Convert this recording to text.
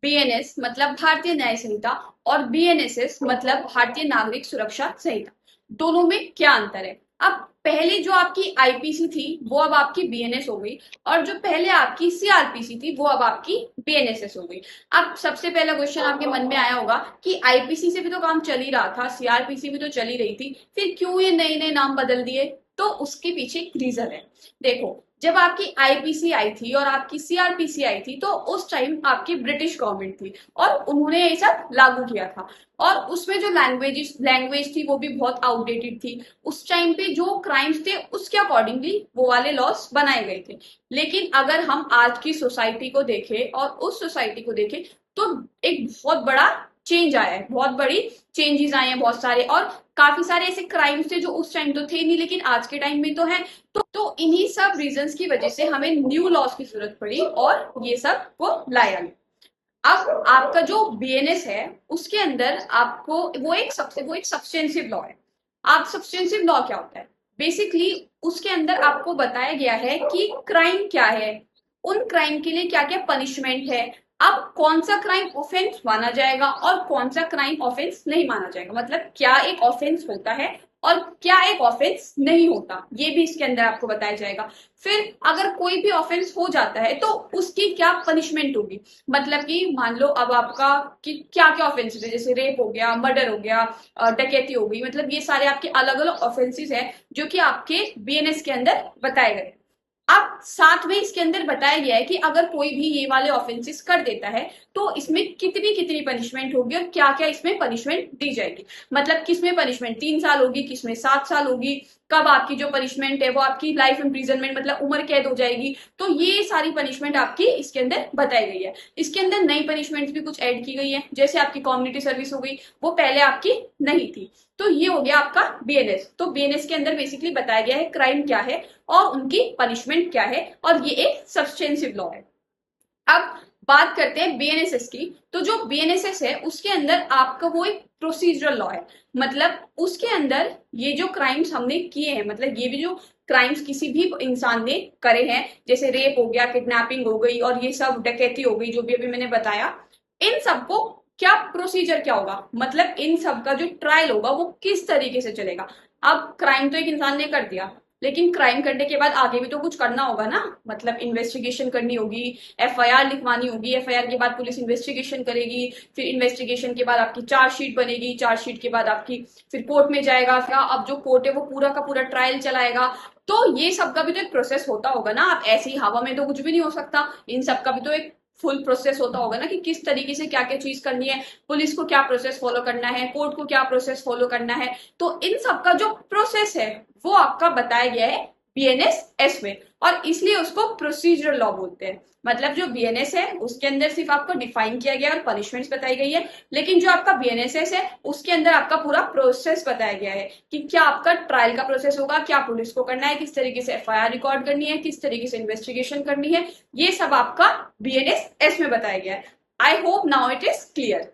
BNS मतलब भारतीय न्याय संहिता और बीएनएसएस मतलब भारतीय नागरिक सुरक्षा संहिता, दोनों में क्या अंतर है? अब पहले जो आपकी आईपीसी थी वो अब आपकी बीएनएस हो गई, और जो पहले आपकी सीआरपीसी थी वो अब आपकी बीएनएसएस हो गई। अब सबसे पहला क्वेश्चन आपके मन में आया होगा कि आईपीसी से भी तो काम चल ही रहा था, सीआरपीसी भी तो चल ही रही थी, फिर क्यों ये नए नए नाम बदल दिए? तो उसके पीछे एक रीजन है। देखो, जब आपकी आईपीसी आई थी और आपकी सीआरपीसी आई थी तो उस टाइम आपकी ब्रिटिश गवर्नमेंट थी और उन्होंने ये सब लागू किया था। और उसमें जो लैंग्वेज थी वो भी बहुत आउटडेटेड थी। उस टाइम पे जो क्राइम्स थे उसके अकॉर्डिंगली वो वाले लॉस बनाए गए थे। लेकिन अगर हम आज की सोसाइटी को देखें और उस सोसाइटी को देखें तो एक बहुत बड़ा चेंज आया है, बहुत बड़ी चेंजेस आए हैं बहुत सारे। और काफी सारे ऐसे क्राइम्स थे जो उस टाइम तो थे नहीं लेकिन आज के टाइम में तो है। तो इन्हीं सब रीजंस की वजह से हमें न्यू लॉज की जरूरत पड़ी और ये सब को लाया गया। अब आपका जो बीएनएस है उसके अंदर आपको वो एक सब्सटेंसिव लॉ है। आप सब्सटेंसिव लॉ क्या होता है? बेसिकली उसके अंदर आपको बताया गया है कि क्राइम क्या है, उन क्राइम के लिए क्या क्या पनिशमेंट है, अब कौन सा क्राइम ऑफेंस माना जाएगा और कौन सा क्राइम ऑफेंस नहीं माना जाएगा, मतलब क्या एक ऑफेंस होता है और क्या एक ऑफेंस नहीं होता, ये भी इसके अंदर आपको बताया जाएगा। फिर अगर कोई भी ऑफेंस हो जाता है तो उसकी क्या पनिशमेंट होगी, मतलब कि मान लो अब आपका कि क्या क्या ऑफेंसेस है, जैसे रेप हो गया, मर्डर हो गया, डकैती हो गई, मतलब ये सारे आपके अलग अलग ऑफेंसेस हैं जो कि आपके बीएनएस के अंदर बताए गए। अब साथ में इसके अंदर बताया गया है कि अगर कोई भी ये वाले ऑफेंसेस कर देता है तो इसमें कितनी कितनी पनिशमेंट होगी और क्या क्या इसमें पनिशमेंट दी जाएगी। मतलब किसमें पनिशमेंट 3 साल होगी, किसमें 7 साल होगी, कब आपकी जो पनिशमेंट है वो आपकी लाइफ इम्प्रिजनमेंट मतलब उम्र कैद हो जाएगी। तो ये सारी पनिशमेंट आपकी इसके अंदर बताई गई है। इसके अंदर नई पनिशमेंट भी कुछ ऐड की गई है, जैसे आपकी कम्युनिटी सर्विस हो गई, वो पहले आपकी नहीं थी। तो ये हो गया आपका बीएनएस। तो बीएनएस के अंदर बेसिकली बताया गया है क्राइम क्या है और उनकी पनिशमेंट क्या है, और ये एक सब्सटेंसिव लॉ है। अब बात करते हैं बीएनएसएस की। तो जो बीएनएसएस है उसके अंदर आपका वो एक प्रोसीजरल लॉ है, मतलब उसके अंदर ये जो क्राइम्स हमने किए हैं, मतलब ये भी जो क्राइम्स किसी भी इंसान ने करे हैं, जैसे रेप हो गया, किडनैपिंग हो गई और ये सब डकैती हो गई जो भी अभी मैंने बताया, इन सबको क्या प्रोसीजर क्या होगा, मतलब इन सब का जो ट्रायल होगा वो किस तरीके से चलेगा। अब क्राइम तो एक इंसान ने कर दिया, लेकिन क्राइम करने के बाद आगे भी तो कुछ करना होगा ना, मतलब इन्वेस्टिगेशन करनी होगी, एफआईआर लिखवानी होगी, एफआईआर के बाद पुलिस इन्वेस्टिगेशन करेगी, फिर इन्वेस्टिगेशन के बाद आपकी चार्जशीट बनेगी, चार्जशीट के बाद आपकी फिर कोर्ट में जाएगा, फिर अब जो कोर्ट है वो पूरा का पूरा ट्रायल चलाएगा। तो ये सब का भी तो एक प्रोसेस होता होगा ना, आप ऐसी हवा में तो कुछ भी नहीं हो सकता, इन सब का भी तो एक फुल प्रोसेस होता होगा ना कि किस तरीके से क्या क्या चीज करनी है, पुलिस को क्या प्रोसेस फॉलो करना है, कोर्ट को क्या प्रोसेस फॉलो करना है। तो इन सब का जो प्रोसेस है वो आपका बताया गया है बीएनएस में, और इसलिए उसको प्रोसीजरल लॉ बोलते हैं। मतलब जो बीएनएस है उसके अंदर सिर्फ आपको डिफाइन किया गया और पनिशमेंट्स बताई गई है, लेकिन जो आपका बीएनएसएस है उसके अंदर आपका पूरा प्रोसेस बताया गया है कि क्या आपका ट्रायल का प्रोसेस होगा, क्या पुलिस को करना है, किस तरीके से एफआईआर रिकॉर्ड करनी है, किस तरीके से इन्वेस्टिगेशन करनी है, ये सब आपका बीएनएस में बताया गया है। I hope now it is clear.